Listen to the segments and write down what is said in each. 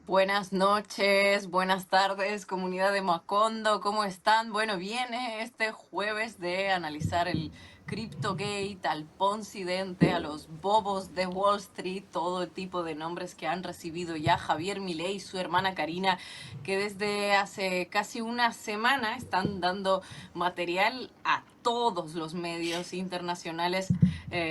Buenas noches, buenas tardes, comunidad de Macondo, ¿cómo están? Bueno, viene este jueves de analizar el CryptoGate, al Poncidente, a los bobos de Wall Street, todo el tipo de nombres que han recibido ya Javier Milei y su hermana Karina, que desde hace casi una semana están dando material a todos los medios internacionales.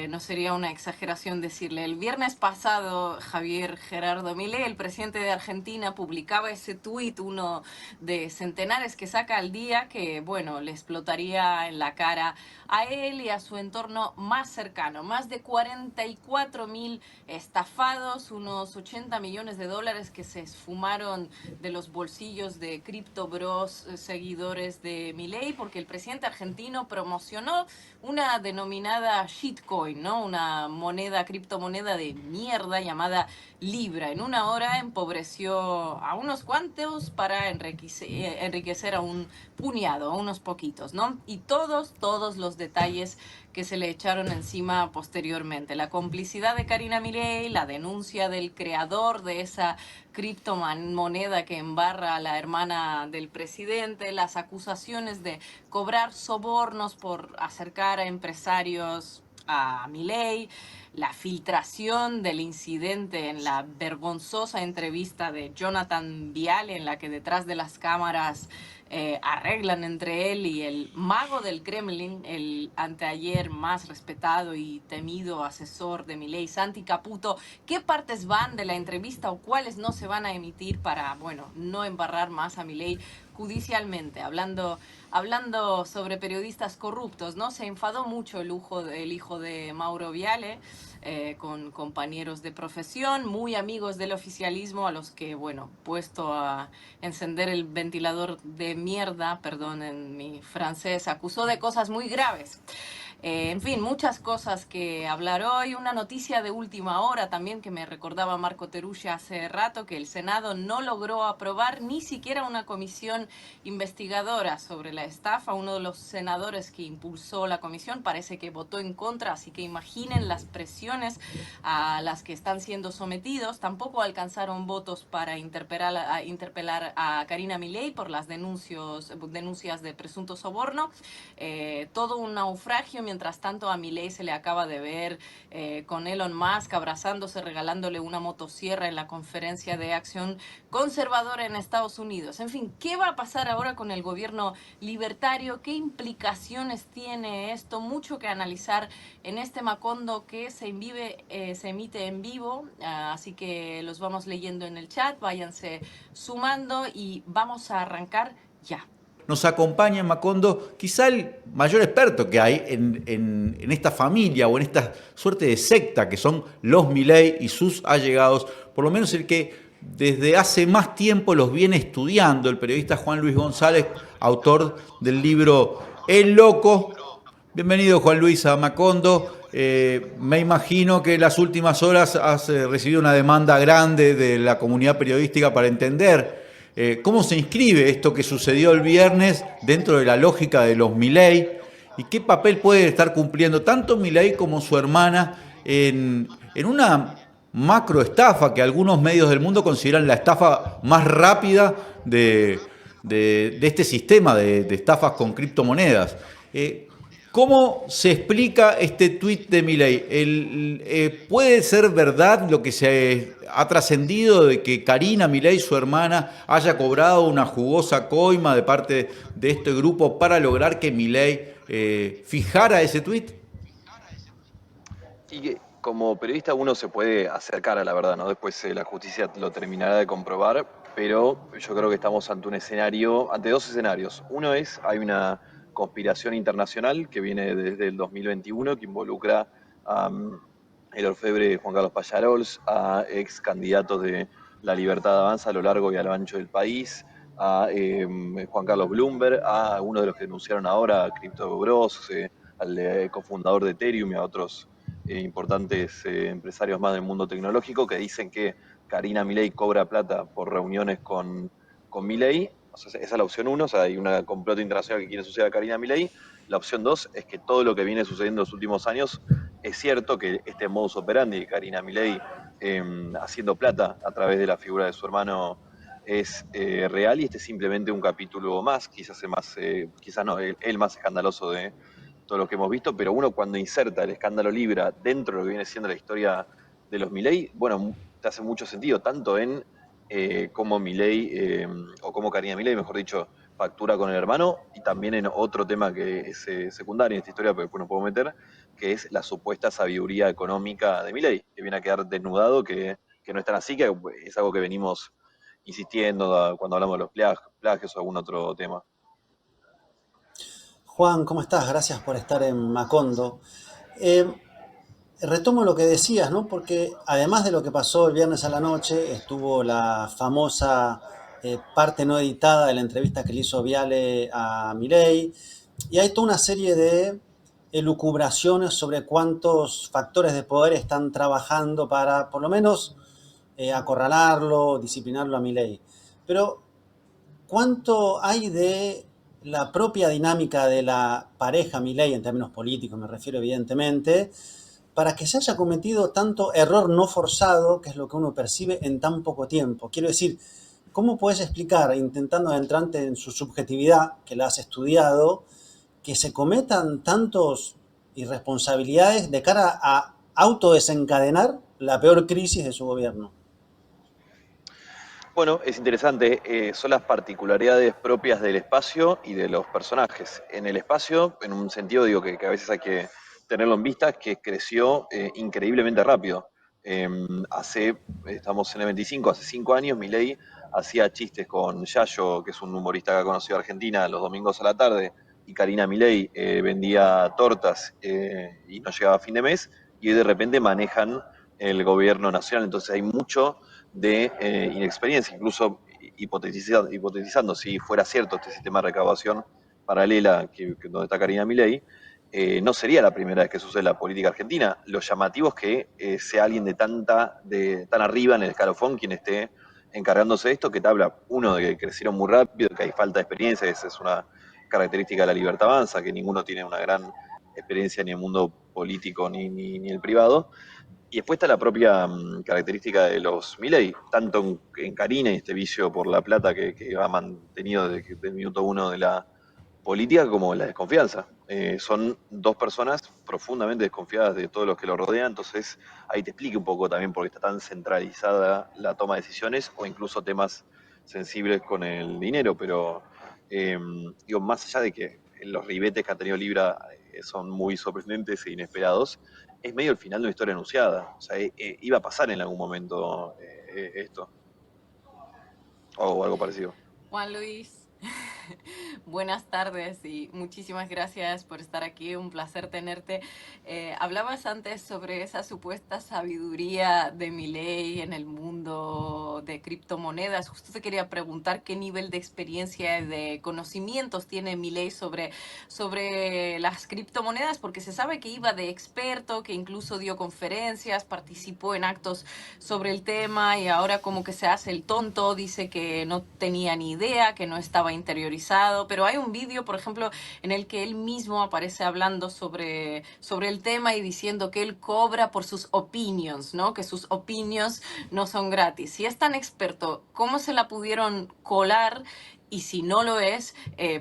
No sería una exageración decirle. El viernes pasado, Javier Gerardo Milei, el presidente de Argentina, publicaba ese tuit, uno de centenares que saca al día, que, bueno, le explotaría en la cara a él y a su entorno más cercano. Más de 44.000 estafados, unos 80 millones de dólares que se esfumaron de los bolsillos de Crypto Bros, seguidores de Milei, porque el presidente argentino promocionó una denominada shitcoin, ¿no? Una moneda, criptomoneda de mierda llamada Libra. En una hora empobreció a unos cuantos para enriquecer a un puñado, a unos poquitos, ¿no? Y todos los detalles que se le echaron encima posteriormente. La complicidad de Karina Milei, la denuncia del creador de esa criptomoneda que embarra a la hermana del presidente, las acusaciones de cobrar sobornos por acercar a empresarios a Milei, la filtración del incidente en la vergonzosa entrevista de Jonathan Viale, en la que detrás de las cámaras arreglan entre él y el mago del Kremlin, el anteayer más respetado y temido asesor de Milei, Santi Caputo. ¿Qué partes van de la entrevista o cuáles no se van a emitir para, bueno, no embarrar más a Milei judicialmente? Hablando sobre periodistas corruptos, ¿no? Se enfadó mucho el hijo de Mauro Viale, con compañeros de profesión, muy amigos del oficialismo, a los que, bueno, puesto a encender el ventilador de mierda, perdón en mi francés, acusó de cosas muy graves. En fin, muchas cosas que hablar hoy. Una noticia de última hora también que me recordaba Marco Teruggia hace rato, que el Senado no logró aprobar ni siquiera una comisión investigadora sobre la estafa. Uno de los senadores que impulsó la comisión parece que votó en contra, así que imaginen las presiones a las que están siendo sometidos. Tampoco alcanzaron votos para interpelar a Karina Milei por las denuncias de presunto soborno. Todo un naufragio. Mientras tanto, a Milei se le acaba de ver con Elon Musk abrazándose, regalándole una motosierra en la conferencia de acción conservadora en Estados Unidos. En fin, ¿qué va a pasar ahora con el gobierno libertario? ¿Qué implicaciones tiene esto? Mucho que analizar en este Macondo que se emite en vivo, así que los vamos leyendo en el chat, váyanse sumando y vamos a arrancar ya. Nos acompaña en Macondo quizá el mayor experto que hay en esta familia o en esta suerte de secta que son los Milei y sus allegados, por lo menos el que desde hace más tiempo los viene estudiando, el periodista Juan Luis González, autor del libro El Loco. Bienvenido, Juan Luis, a Macondo. Me imagino que en las últimas horas has recibido una demanda grande de la comunidad periodística para entender cómo se inscribe esto que sucedió el viernes dentro de la lógica de los Milei y qué papel puede estar cumpliendo tanto Milei como su hermana en una macroestafa que algunos medios del mundo consideran la estafa más rápida de este sistema de estafas con criptomonedas. ¿Cómo se explica este tuit de Milei? ¿Puede ser verdad lo que se ha trascendido de que Karina Milei, su hermana, haya cobrado una jugosa coima de parte de este grupo para lograr que Milei fijara ese tuit? Y que como periodista uno se puede acercar a la verdad, ¿no? Después la justicia lo terminará de comprobar, pero yo creo que estamos ante un escenario, ante dos escenarios. Uno es, hay una conspiración internacional que viene desde el 2021 que involucra a el orfebre Juan Carlos Pallarols, a ex candidatos de La Libertad Avanza a lo largo y a lo ancho del país, a Juan Carlos Bloomberg, a uno de los que denunciaron ahora, a Crypto Bros, al cofundador de Ethereum y a otros importantes empresarios más del mundo tecnológico que dicen que Karina Milei cobra plata por reuniones con Milei. O sea, esa es la opción uno, o sea, hay una complota internacional que quiere suceder a Karina Milei. La opción dos es que todo lo que viene sucediendo en los últimos años es cierto, que este modus operandi de Karina Milei haciendo plata a través de la figura de su hermano es real, y este es simplemente un capítulo más, quizás el más, quizás no, el más escandaloso de todo lo que hemos visto, pero uno cuando inserta el escándalo Libra dentro de lo que viene siendo la historia de los Milei, bueno, te hace mucho sentido, tanto en cómo Milei, o cómo Karina Milei, mejor dicho, factura con el hermano, y también en otro tema que es secundario en esta historia, pero después no puedo meter, que es la supuesta sabiduría económica de Milei, que viene a quedar desnudado, que no es tan así, que es algo que venimos insistiendo cuando hablamos de los plagios o algún otro tema. Juan, ¿cómo estás? Gracias por estar en Macondo. Eh, Retomo lo que decías, ¿no? Porque además de lo que pasó el viernes a la noche, estuvo la famosa parte no editada de la entrevista que le hizo Viale a Milei, y hay toda una serie de elucubraciones sobre cuántos factores de poder están trabajando para, por lo menos, acorralarlo, disciplinarlo a Milei. Pero ¿cuánto hay de la propia dinámica de la pareja Milei en términos políticos, me refiero evidentemente, para que se haya cometido tanto error no forzado, que es lo que uno percibe en tan poco tiempo? Quiero decir, ¿cómo puedes explicar, intentando adentrarte en su subjetividad, que la has estudiado, que se cometan tantos irresponsabilidades de cara a autodesencadenar la peor crisis de su gobierno? Bueno, es interesante, son las particularidades propias del espacio y de los personajes. En el espacio, en un sentido digo que a veces hay que tenerlo en vista, que creció increíblemente rápido. Estamos en el 25, hace 5 años Milei hacía chistes con Yayo, que es un humorista que ha conocido a Argentina, los domingos a la tarde, y Karina Milei vendía tortas y no llegaba a fin de mes, y hoy de repente manejan el gobierno nacional, entonces hay mucho de inexperiencia, incluso hipotetizando si fuera cierto este sistema de recaudación paralela donde está Karina Milei, no sería la primera vez que sucede en la política argentina. Lo llamativo es que sea alguien de tan arriba en el escalafón quien esté encargándose de esto, que te habla, uno, de que crecieron muy rápido, que hay falta de experiencia, esa es una característica de la libertad avanza, que ninguno tiene una gran experiencia ni en el mundo político ni el privado, y después está la propia característica de los Milei, tanto en Karina y este vicio por la plata que ha mantenido desde el minuto uno de la política, como la desconfianza. Son dos personas profundamente desconfiadas de todos los que lo rodean, entonces ahí te explique un poco también por qué está tan centralizada la toma de decisiones o incluso temas sensibles con el dinero, pero eh, digo, más allá de que los ribetes que ha tenido Libra son muy sorprendentes e inesperados, es medio el final de una historia anunciada. O sea, iba a pasar en algún momento esto, o algo parecido. Juan Luis, buenas tardes y muchísimas gracias por estar aquí, un placer tenerte. Hablabas antes sobre esa supuesta sabiduría de Milei en el mundo de criptomonedas. Justo te quería preguntar qué nivel de experiencia y de conocimientos tiene Milei sobre las criptomonedas, porque se sabe que iba de experto, que incluso dio conferencias, participó en actos sobre el tema y ahora como que se hace el tonto, dice que no tenía ni idea, que no estaba interiorizado, pero hay un vídeo, por ejemplo, en el que él mismo aparece hablando sobre el tema y diciendo que él cobra por sus opinions, ¿no? Que sus opinions no son gratis. Si es tan experto, ¿cómo se la pudieron colar? Y si no lo es,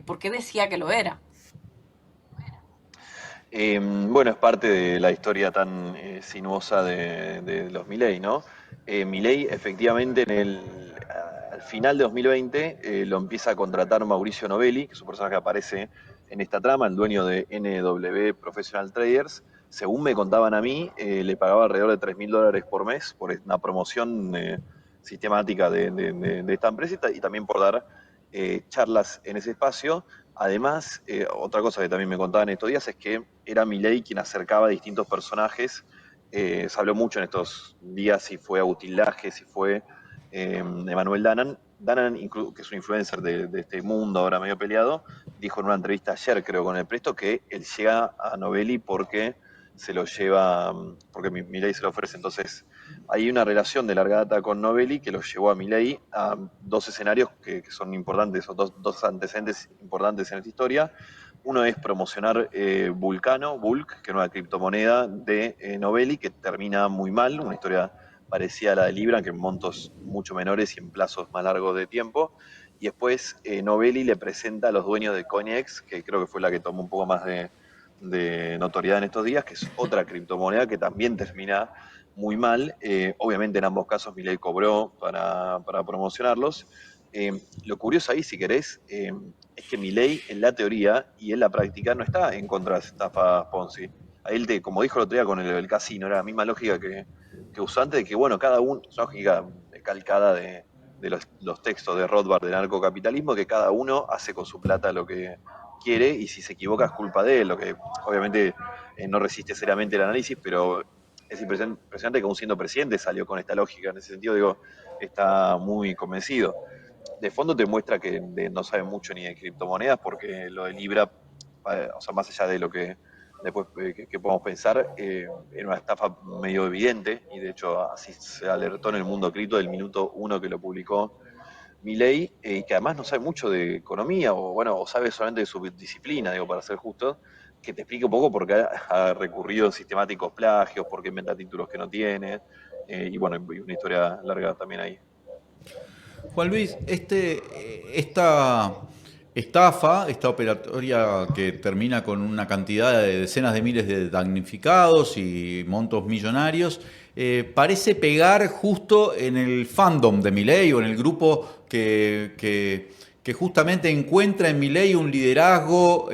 ¿por qué decía que lo era? Bueno, es parte de la historia tan sinuosa de los Milei, ¿no? Milei, efectivamente, al final de 2020 lo empieza a contratar Mauricio Novelli, que es un personaje que aparece en esta trama, el dueño de NW Professional Traders. Según me contaban a mí, le pagaba alrededor de $3.000 por mes por una promoción sistemática de esta empresa, y también por dar charlas en ese espacio. Además, otra cosa que también me contaban estos días es que era Milei quien acercaba a distintos personajes. Se habló mucho en estos días si fue Agustín Laje, si fue Emanuel Danan. Danan, que es un influencer de este mundo ahora medio peleado, dijo en una entrevista ayer, creo, con el Presto, que él llega a Novelli porque se lo lleva, porque Milei se lo ofrece. Entonces, hay una relación de larga data con Novelli que lo llevó a Milei a dos escenarios que son importantes, o dos antecedentes importantes en esta historia. Uno es promocionar Vulcano, Bulk, que era una criptomoneda de Novelli, que termina muy mal, una historia parecida a la de Libra, que en montos mucho menores y en plazos más largos de tiempo. Y después Novelli le presenta a los dueños de Coinex, que creo que fue la que tomó un poco más de notoriedad en estos días, que es otra criptomoneda que también termina muy mal. Obviamente en ambos casos Milei cobró para promocionarlos. Lo curioso ahí, si querés, es que Milei en la teoría y en la práctica no está en contra de las estafas Ponzi. A él, como dijo el otro día con el casino, era la misma lógica que usó antes, de que, bueno, cada uno, es una lógica calcada de los textos de Rothbard del narcocapitalismo, que cada uno hace con su plata lo que quiere y si se equivoca es culpa de él, lo que obviamente no resiste seriamente el análisis, pero es impresionante que aún siendo presidente salió con esta lógica. En ese sentido, digo, está muy convencido. De fondo te muestra que no sabe mucho ni de criptomonedas, porque lo de Libra, o sea, más allá de lo que después que podemos pensar, era una estafa medio evidente, y de hecho así se alertó en el mundo cripto del minuto uno que lo publicó Milei, que además no sabe mucho de economía, o bueno, o sabe solamente de su disciplina, digo, para ser justo, que te explique un poco por qué ha recurrido a sistemáticos plagios, por qué inventa títulos que no tiene, y bueno, y una historia larga también ahí. Juan Luis, esta estafa, esta operatoria que termina con una cantidad de decenas de miles de damnificados y montos millonarios, parece pegar justo en el fandom de Milei o en el grupo que justamente encuentra en Milei un liderazgo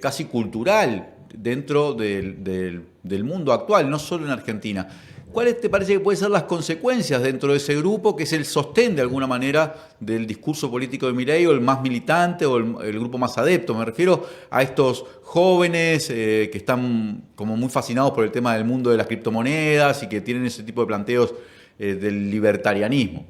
casi cultural dentro del mundo actual, no solo en Argentina. ¿Cuáles te parece que pueden ser las consecuencias dentro de ese grupo, que es el sostén de alguna manera del discurso político de Milei, o el más militante, o el grupo más adepto? Me refiero a estos jóvenes que están como muy fascinados por el tema del mundo de las criptomonedas y que tienen ese tipo de planteos del libertarianismo.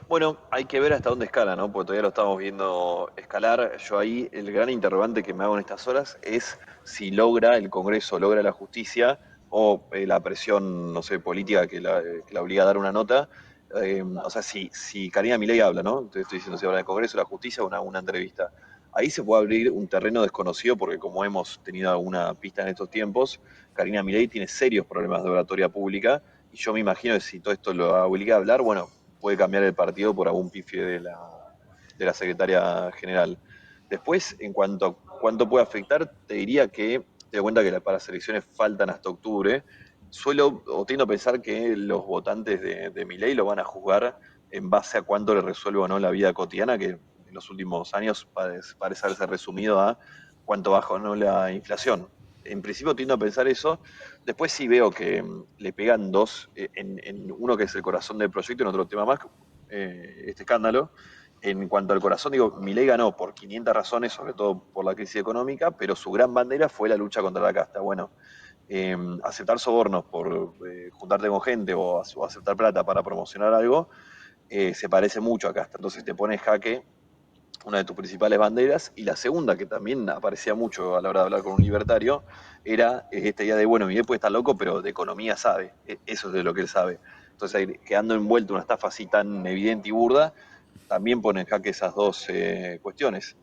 Bueno, hay que ver hasta dónde escala, ¿no? Porque todavía lo estamos viendo escalar. Yo ahí, el gran interrogante que me hago en estas horas es si logra el Congreso, logra la justicia o la presión, no sé, política que la obliga a dar una nota. O sea, si Karina Milei habla, ¿no? Te estoy diciendo si habla del Congreso, la justicia, una entrevista. Ahí se puede abrir un terreno desconocido porque como hemos tenido alguna pista en estos tiempos, Karina Milei tiene serios problemas de oratoria pública y yo me imagino que si todo esto lo obliga a hablar, bueno, puede cambiar el partido por algún pifie de la secretaria general. Después, en cuanto a cuánto puede afectar, te diría que te das cuenta que para las elecciones faltan hasta octubre. Suelo o tiendo a pensar que los votantes de Milei lo van a juzgar en base a cuánto le resuelve o no la vida cotidiana, que en los últimos años parece haberse resumido a cuánto baja o no la inflación. En principio tiendo a pensar eso. Después sí veo que le pegan dos, en uno que es el corazón del proyecto, en otro tema más, este escándalo. En cuanto al corazón, digo, Milei ganó por 500 razones, sobre todo por la crisis económica, pero su gran bandera fue la lucha contra la casta. Bueno, aceptar sobornos por juntarte con gente o aceptar plata para promocionar algo, se parece mucho a casta. Entonces te pone en jaque una de tus principales banderas, y la segunda, que también aparecía mucho a la hora de hablar con un libertario, era esta idea de, bueno, Miguel puede estar loco, pero de economía sabe, eso es de lo que él sabe. Entonces, quedando envuelto en una estafa así tan evidente y burda, también pone en jaque esas dos cuestiones.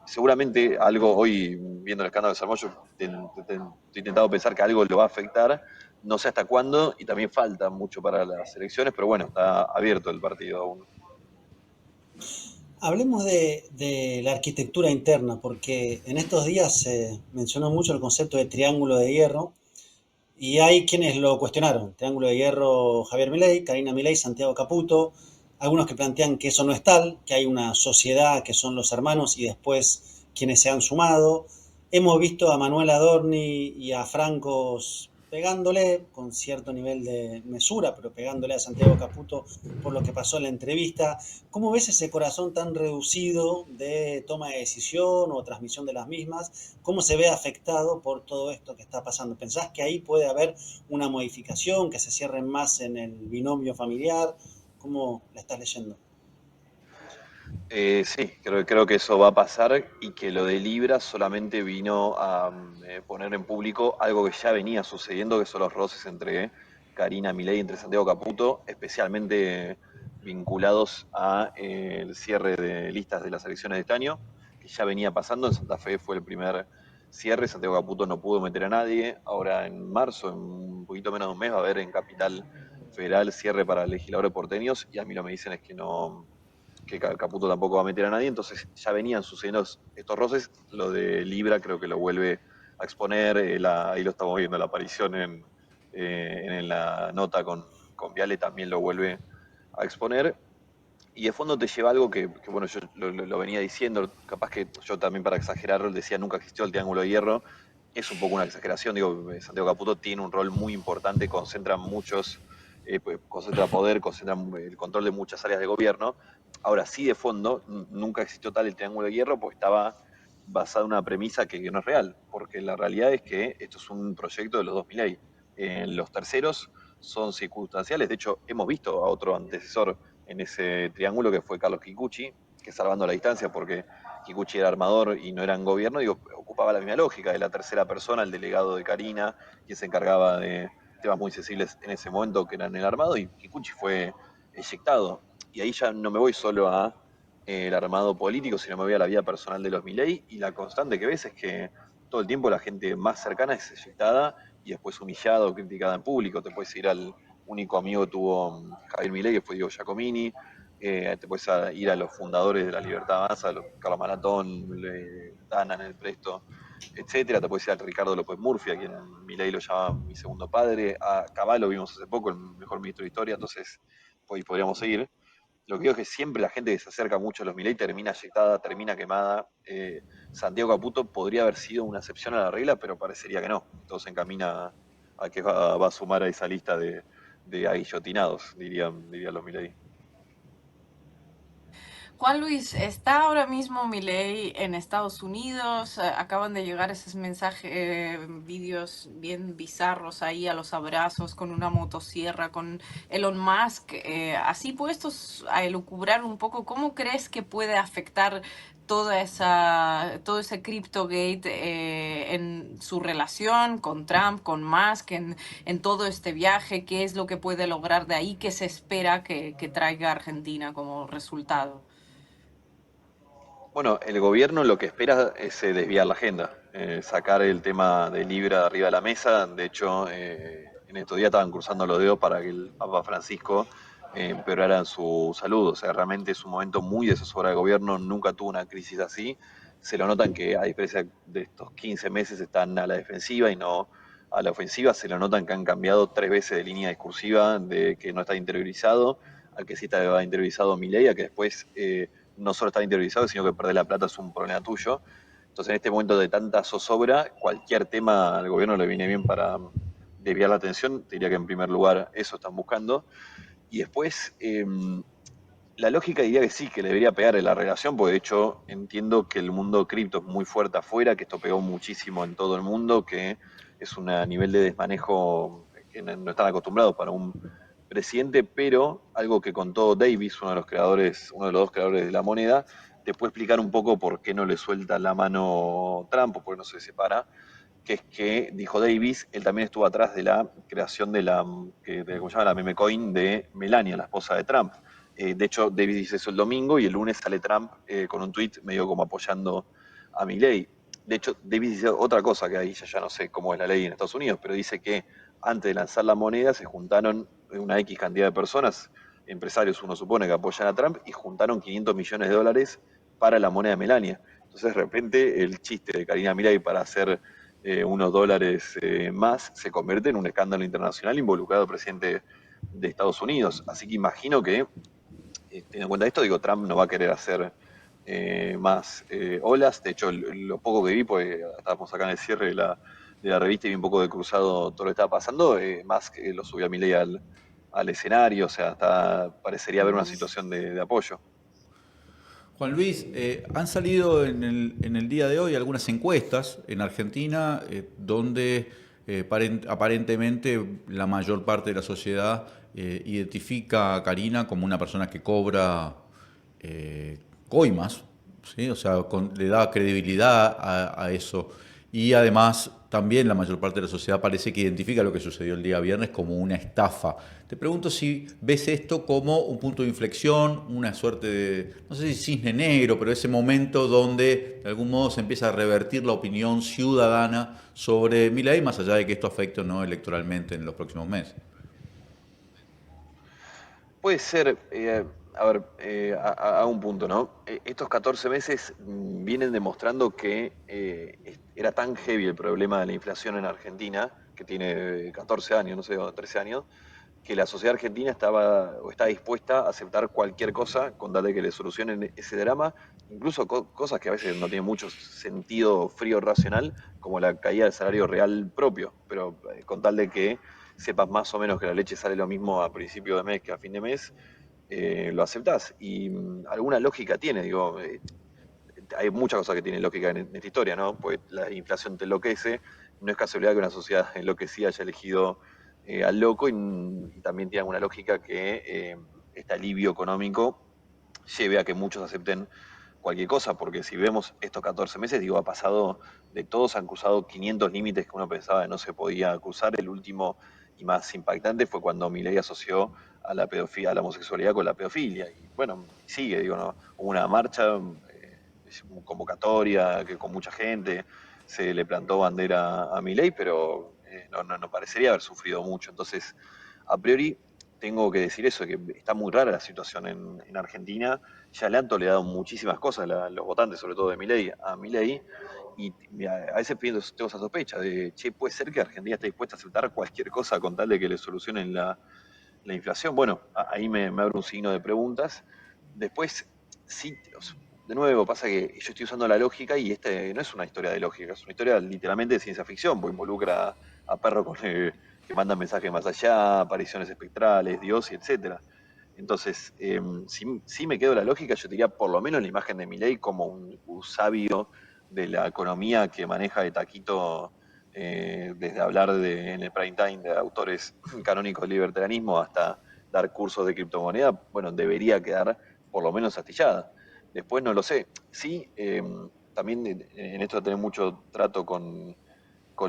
Seguramente algo, hoy viendo el escándalo de Salmón, yo he intentado pensar que algo lo va a afectar, no sé hasta cuándo, y también falta mucho para las elecciones, pero bueno, está abierto el partido aún. Hablemos de la arquitectura interna, porque en estos días se mencionó mucho el concepto de triángulo de hierro y hay quienes lo cuestionaron. Triángulo de hierro, Javier Milei, Karina Milei, Santiago Caputo, algunos que plantean que eso no es tal, que hay una sociedad que son los hermanos y después quienes se han sumado. Hemos visto a Manuel Adorni y a Francos pegándole con cierto nivel de mesura, pero pegándole a Santiago Caputo por lo que pasó en la entrevista. ¿Cómo ves ese corazón tan reducido de toma de decisión o transmisión de las mismas? ¿Cómo se ve afectado por todo esto que está pasando? ¿Pensás que ahí puede haber una modificación, que se cierren más en el binomio familiar? ¿Cómo la estás leyendo? Sí, creo que eso va a pasar, y que lo de Libra solamente vino a poner en público algo que ya venía sucediendo, que son los roces entre Karina Milei y entre Santiago Caputo, especialmente vinculados a el cierre de listas de las elecciones de este año, que ya venía pasando. En Santa Fe fue el primer cierre. Santiago Caputo no pudo meter a nadie. Ahora en marzo, en un poquito menos de un mes, va a haber en Capital Federal cierre para legisladores porteños y a mí lo que me dicen es que no, que Caputo tampoco va a meter a nadie, entonces ya venían sucediendo estos roces. Lo de Libra creo que lo vuelve a exponer, ahí lo estamos viendo, la aparición en la nota con Viale también lo vuelve a exponer. Y de fondo te lleva algo que, bueno, yo lo venía diciendo, capaz que yo también para exagerar decía nunca existió el Triángulo de Hierro, es un poco una exageración, digo, Santiago Caputo tiene un rol muy importante, concentra pues, concentra poder, concentra el control de muchas áreas de gobierno. Ahora sí, de fondo, nunca existió tal el Triángulo de Hierro, pues estaba basada en una premisa que no es real, porque la realidad es que esto es un proyecto de los dos Milei. Los terceros son circunstanciales, de hecho hemos visto a otro antecesor en ese triángulo que fue Carlos Kikuchi, que salvando la distancia porque Kikuchi era armador y no era en gobierno, digo, ocupaba la misma lógica de la tercera persona, el delegado de Karina, quien se encargaba de temas muy sensibles en ese momento que eran el armado, y Kikuchi fue eyectado. Y ahí ya no me voy solo a el armado político, sino me voy a la vida personal de los Milei, y la constante que ves es que todo el tiempo la gente más cercana es eyectada y después humillada o criticada en público. Te puedes ir al único amigo que tuvo Javier Milei, que fue Diego Giacomini, te puedes ir a los fundadores de la Libertad Avanza, a los Carlos Maratón, Dana en el Presto, etcétera. Te puedes ir a Ricardo López Murphy, a quien Milei lo llama mi segundo padre, a Cavallo vimos hace poco, el mejor ministro de historia, entonces pues, podríamos seguir. Lo que digo es que siempre la gente que se acerca mucho a los Milei termina eyectada, termina quemada. Santiago Caputo podría haber sido una excepción a la regla, pero parecería que no. Todo se encamina a que va a sumar a esa lista de aguillotinados, dirían los Milei. Juan Luis, ¿está ahora mismo Milei en Estados Unidos? Acaban de llegar esos mensajes, vídeos bien bizarros ahí a los abrazos con una motosierra, con Elon Musk, así puestos a elucubrar un poco, ¿cómo crees que puede afectar todo ese CryptoGate en su relación con Trump, con Musk, en todo este viaje? ¿Qué es lo que puede lograr de ahí? ¿Qué se espera que traiga Argentina como resultado? Bueno, el gobierno lo que espera es desviar la agenda, sacar el tema de Libra de arriba de la mesa. De hecho, en estos días estaban cruzando los dedos para que el Papa Francisco empeorara en su salud. O sea, realmente es un momento muy de zozobra de gobierno, nunca tuvo una crisis así. Se lo notan que, a diferencia de estos 15 meses, están a la defensiva y no a la ofensiva. Se lo notan que han cambiado 3 veces de línea discursiva, de que no está interiorizado, al que sí está interiorizado Milei, a que después no solo estar interiorizado, sino que perder la plata es un problema tuyo. Entonces, en este momento de tanta zozobra, cualquier tema al gobierno le viene bien para desviar la atención. Te diría que en primer lugar eso están buscando. Y después, la lógica diría que sí, que le debería pegar en la relación, porque de hecho entiendo que el mundo cripto es muy fuerte afuera, que esto pegó muchísimo en todo el mundo, que es un nivel de desmanejo que no están acostumbrados para un presidente, pero algo que contó Davis, uno de los dos creadores de la moneda, te puede explicar un poco por qué no le suelta la mano Trump o por qué no se separa, que es que, dijo Davis, él también estuvo atrás de la creación ¿cómo se llama? La meme coin de Melania, la esposa de Trump. De hecho, Davis dice eso el domingo y el lunes sale Trump con un tweet medio como apoyando a Milley. De hecho, Davis dice otra cosa que ahí ya no sé cómo es la ley en Estados Unidos, pero dice que antes de lanzar la moneda se juntaron una X cantidad de personas, empresarios uno supone que apoyan a Trump, y juntaron 500 millones de dólares para la moneda de Melania. Entonces, de repente, el chiste de Karina Milei para hacer unos dólares más, se convierte en un escándalo internacional involucrado al presidente de Estados Unidos. Así que imagino que, teniendo en cuenta esto, digo, Trump no va a querer hacer más olas. De hecho, lo poco que vi, pues estábamos acá en el cierre de la revista y vi un poco de cruzado todo lo que estaba pasando, más que lo subió a Milei al escenario, o sea, parecería haber una situación de apoyo. Juan Luis, han salido en el día de hoy algunas encuestas en Argentina donde aparentemente la mayor parte de la sociedad identifica a Karina como una persona que cobra coimas, ¿sí? O sea, le da credibilidad a eso. Y además, también la mayor parte de la sociedad parece que identifica lo que sucedió el día viernes como una estafa. Te pregunto si ves esto como un punto de inflexión, una suerte de, no sé si cisne negro, pero ese momento donde de algún modo se empieza a revertir la opinión ciudadana sobre Milei, más allá de que esto afecte o no electoralmente en los próximos meses. Puede ser, a ver, a un punto, ¿no? Estos 14 meses vienen demostrando que era tan heavy el problema de la inflación en Argentina, que tiene 14 años, no sé, o 13 años, que la sociedad argentina estaba o está dispuesta a aceptar cualquier cosa con tal de que le solucionen ese drama, incluso cosas que a veces no tienen mucho sentido frío racional, como la caída del salario real propio, pero con tal de que sepas más o menos que la leche sale lo mismo a principio de mes que a fin de mes, lo aceptás. Y alguna lógica tiene, digo, hay muchas cosas que tienen lógica en esta historia, ¿no? Pues la inflación te enloquece, no es casualidad que una sociedad enloquecida haya elegido al loco y también tiene alguna lógica que este alivio económico lleve a que muchos acepten cualquier cosa, porque si vemos estos 14 meses, digo, ha pasado de todos, han cruzado 500 límites que uno pensaba que no se podía cruzar. El último y más impactante fue cuando Milei asoció a la pedofilia, a la homosexualidad con la pedofilia. Y bueno, sigue, digo, ¿no? Hubo una marcha, convocatoria, que con mucha gente se le plantó bandera a Milei, pero no parecería haber sufrido mucho. Entonces, a priori, tengo que decir eso, que está muy rara la situación en Argentina. Ya le han tolerado muchísimas cosas los votantes, sobre todo de Milei, a Milei, y a veces tengo esa sospecha de, che, puede ser que Argentina esté dispuesta a aceptar cualquier cosa con tal de que le solucionen la inflación. Bueno, ahí me abre un signo de preguntas. Después, sí, de nuevo, pasa que yo estoy usando la lógica y este no es una historia de lógica, es una historia literalmente de ciencia ficción, porque involucra a perros que mandan mensajes más allá, apariciones espectrales, Dios y etcétera. Entonces, si me quedo la lógica, yo diría por lo menos la imagen de Milei como un sabio de la economía que maneja de taquito, desde hablar en el prime time de autores canónicos del libertarianismo hasta dar cursos de criptomoneda, bueno, debería quedar por lo menos astillada. Después no lo sé. Sí, también en esto de tener mucho trato con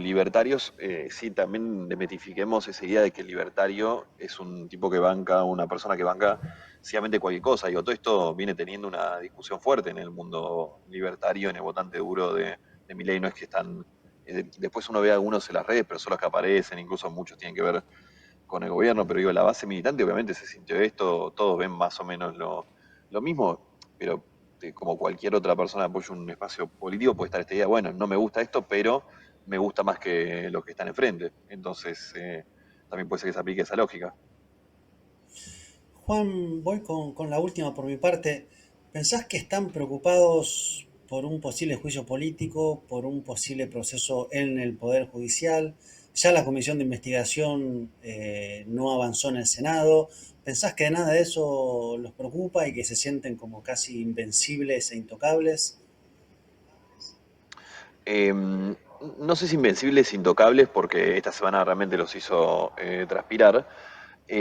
libertarios, sí, también demetifiquemos esa idea de que el libertario es un tipo que banca, una persona que banca ciegamente cualquier cosa. Digo, todo esto viene teniendo una discusión fuerte en el mundo libertario, en el votante duro de Milei. No es que están. Después uno ve a algunos en las redes, pero son los que aparecen, incluso muchos tienen que ver con el gobierno, pero digo, la base militante obviamente se sintió esto, todos ven más o menos lo mismo, pero como cualquier otra persona que apoya un espacio político puede estar esta idea, bueno, no me gusta esto, pero me gusta más que los que están enfrente. Entonces, también puede ser que se aplique esa lógica. Juan, voy con la última por mi parte. ¿Pensás que están preocupados por un posible juicio político, por un posible proceso en el Poder Judicial? Ya la comisión de investigación no avanzó en el Senado. ¿Pensás que nada de eso los preocupa y que se sienten como casi invencibles e intocables? No sé si invencibles, intocables, porque esta semana realmente los hizo transpirar.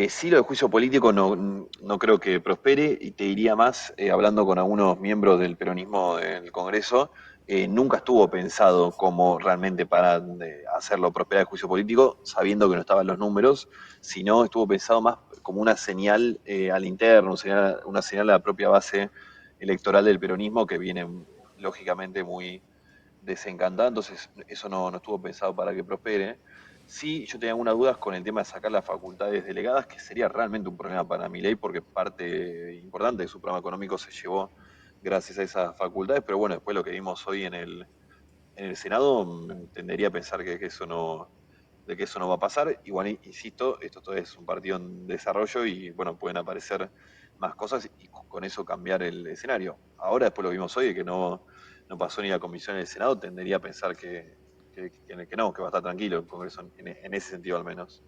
Sí, lo de juicio político no creo que prospere y te diría más, hablando con algunos miembros del peronismo del Congreso, nunca estuvo pensado como realmente para hacerlo prosperar el juicio político, sabiendo que no estaban los números, sino estuvo pensado más como una señal al interno, una señal a la propia base electoral del peronismo que viene lógicamente muy desencantada, entonces eso no estuvo pensado para que prospere. Sí, yo tenía algunas dudas con el tema de sacar las facultades delegadas, que sería realmente un problema para mi ley, porque parte importante de su programa económico se llevó gracias a esas facultades, pero bueno, después lo que vimos hoy en el Senado, tendería a pensar de que eso no va a pasar. Igual, insisto, esto todo es un partido en desarrollo y bueno, pueden aparecer más cosas y con eso cambiar el escenario. Ahora, después lo vimos hoy, de que no pasó ni la comisión en el Senado, tendería a pensar que no, que va a estar tranquilo el Congreso en ese sentido al menos.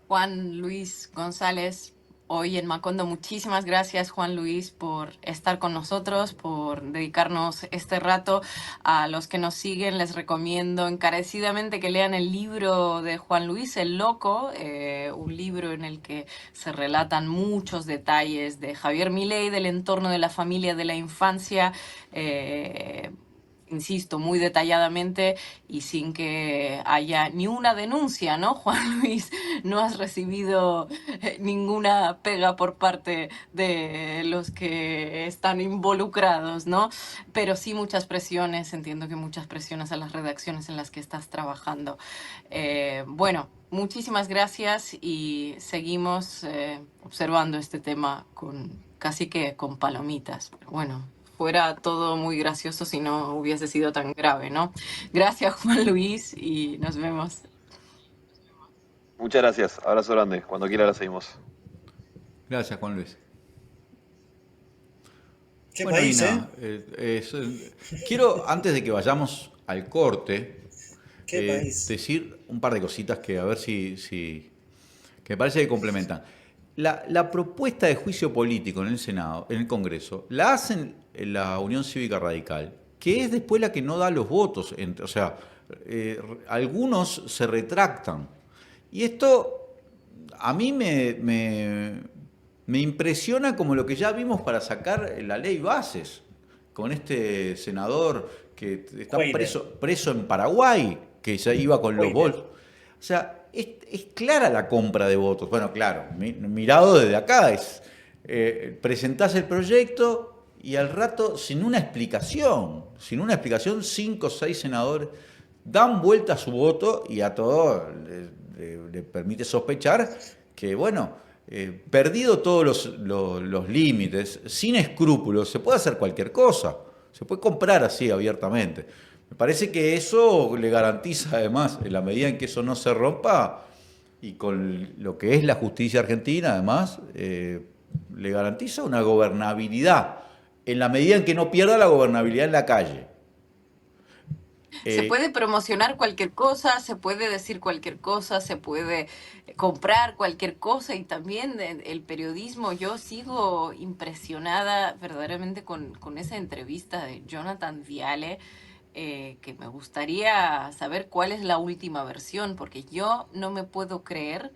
Juan Luis González, hoy en Macondo. Muchísimas gracias, Juan Luis, por estar con nosotros, por dedicarnos este rato. A los que nos siguen les recomiendo encarecidamente que lean el libro de Juan Luis, El Loco, un libro en el que se relatan muchos detalles de Javier Milei, del entorno de la familia, de la infancia. insisto, muy detalladamente y sin que haya ni una denuncia, ¿no, Juan Luis? No has recibido ninguna pega por parte de los que están involucrados, ¿no? Pero sí muchas presiones, entiendo que muchas presiones a las redacciones en las que estás trabajando. Bueno, muchísimas gracias y seguimos observando este tema casi que con palomitas. Pero bueno, fuera todo muy gracioso si no hubiese sido tan grave, ¿no? Gracias, Juan Luis, y nos vemos. Muchas gracias, abrazo grande, cuando quiera la seguimos. Gracias, Juan Luis. Qué Bueno, país, ¿eh? Ina, quiero, antes de que vayamos al corte, Qué país. decir un par de cositas que a ver que me parece que complementan. La propuesta de juicio político en el Senado, en el Congreso, la hacen en la Unión Cívica Radical, que es después la que no da los votos. O sea, algunos se retractan. Y esto a mí me impresiona como lo que ya vimos para sacar la ley bases, con este senador que está Cuader. preso en Paraguay, que ya iba con los Cuader. bolsos. O sea, es clara la compra de votos. Bueno, claro, mirado desde acá es, presentás el proyecto y al rato, sin una explicación, 5 o 6 senadores dan vuelta a su voto y a todo le permite sospechar que, bueno, perdido todos los límites, sin escrúpulos, se puede hacer cualquier cosa, se puede comprar así abiertamente. Me parece que eso le garantiza además, en la medida en que eso no se rompa, y con lo que es la justicia argentina además, le garantiza una gobernabilidad, en la medida en que no pierda la gobernabilidad en la calle. Se Eh, puede promocionar cualquier cosa, se puede decir cualquier cosa, se puede comprar cualquier cosa y también el periodismo. Yo sigo impresionada verdaderamente con esa entrevista de Jonathan Viale, que me gustaría saber cuál es la última versión, porque yo no me puedo creer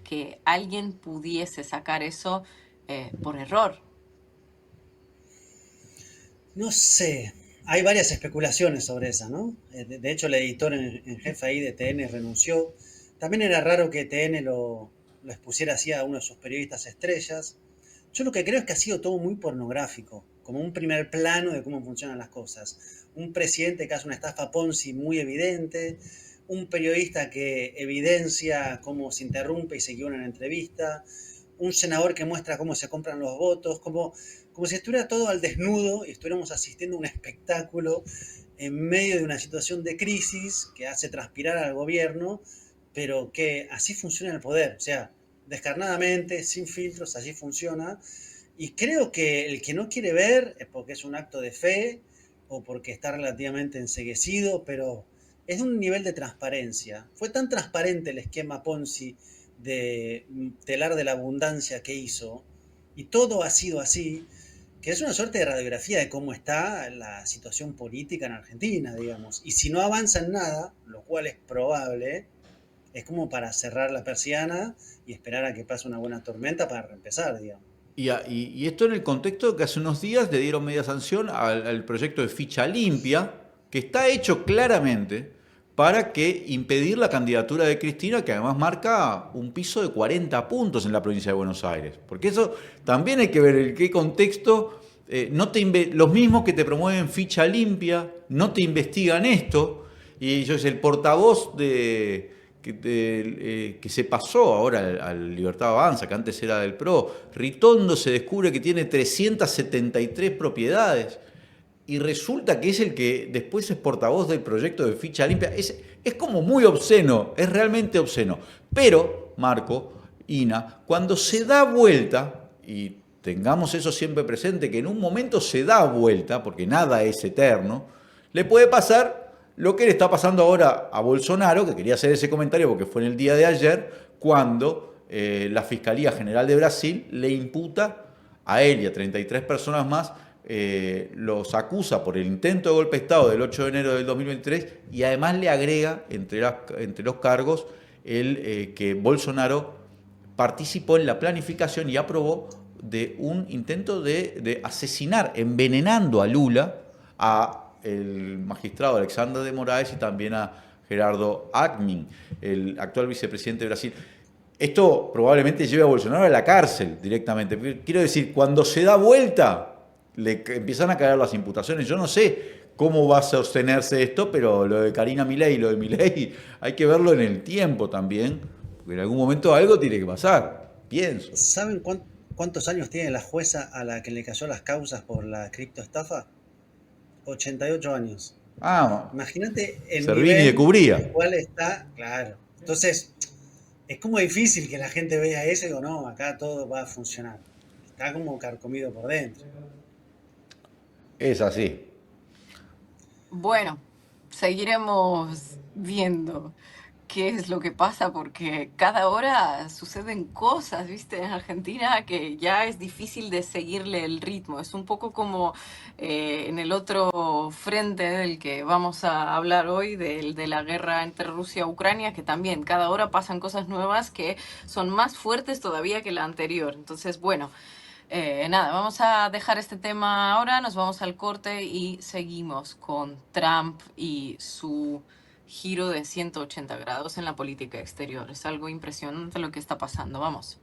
que alguien pudiese sacar eso por error. No sé, hay varias especulaciones sobre esa, ¿no? De hecho, el editor en jefe ahí de TN renunció. También era raro que TN lo expusiera así a uno de sus periodistas estrellas. Yo lo que creo es que ha sido todo muy pornográfico, como un primer plano de cómo funcionan las cosas. Un presidente que hace una estafa Ponzi muy evidente, un periodista que evidencia cómo se interrumpe y se equivoca en la entrevista, un senador que muestra cómo se compran los votos, como si estuviera todo al desnudo y estuviéramos asistiendo a un espectáculo en medio de una situación de crisis que hace transpirar al gobierno, pero que así funciona el poder, o sea, descarnadamente, sin filtros, así funciona. Y creo que el que no quiere ver es porque es un acto de fe o porque está relativamente enceguecido, pero es un nivel de transparencia. Fue tan transparente el esquema Ponzi de telar de la abundancia que hizo, y todo ha sido así, que es una suerte de radiografía de cómo está la situación política en Argentina, digamos. Y si no avanza en nada, lo cual es probable, es como para cerrar la persiana y esperar a que pase una buena tormenta para reempezar, digamos. y esto en el contexto de que hace unos días le dieron media sanción al proyecto de ficha limpia, que está hecho claramente para que impedir la candidatura de Cristina, que además marca un piso de 40 puntos en la provincia de Buenos Aires. Porque eso también hay que ver en qué contexto. Los mismos que te promueven ficha limpia no te investigan esto. Y yo es el portavoz que se pasó ahora al Libertad Avanza, que antes era del PRO. Ritondo se descubre que tiene 373 propiedades y resulta que es el que después es portavoz del proyecto de ficha limpia. Es como muy obsceno, es realmente obsceno. Pero, Marco, Ina, cuando se da vuelta, y tengamos eso siempre presente, que en un momento se da vuelta, porque nada es eterno, le puede pasar lo que le está pasando ahora a Bolsonaro, que quería hacer ese comentario porque fue en el día de ayer, cuando la Fiscalía General de Brasil le imputa a él y a 33 personas más, los acusa por el intento de golpe de Estado del 8 de enero del 2023 y además le agrega entre los cargos que Bolsonaro participó en la planificación y aprobó de un intento de asesinar, envenenando a Lula, a el magistrado Alexander de Moraes y también a Gerardo Alckmin, el actual vicepresidente de Brasil. Esto probablemente lleve a Bolsonaro a la cárcel directamente. Quiero decir, cuando se da vuelta, le empiezan a caer las imputaciones. Yo no sé cómo va a sostenerse esto, pero lo de Karina Milei y lo de Milei hay que verlo en el tiempo también, porque en algún momento algo tiene que pasar, pienso. ¿Saben cuántos años tiene la jueza a la que le cayó las causas por la criptoestafa? 88 años. Ah, Imagínate el Servini de nivel cubría. al cual está, claro. Entonces, es como difícil que la gente vea eso y digo, no, acá todo va a funcionar. Está como carcomido por dentro. Es así. Bueno, seguiremos viendo qué es lo que pasa porque cada hora suceden cosas, ¿viste? En Argentina que ya es difícil de seguirle el ritmo. Es un poco como en el otro frente del que vamos a hablar hoy, del de la guerra entre Rusia y Ucrania, que también cada hora pasan cosas nuevas que son más fuertes todavía que la anterior. Entonces, bueno. Nada, vamos a dejar este tema ahora, nos vamos al corte y seguimos con Trump y su giro de 180 grados en la política exterior. Es algo impresionante lo que está pasando. Vamos.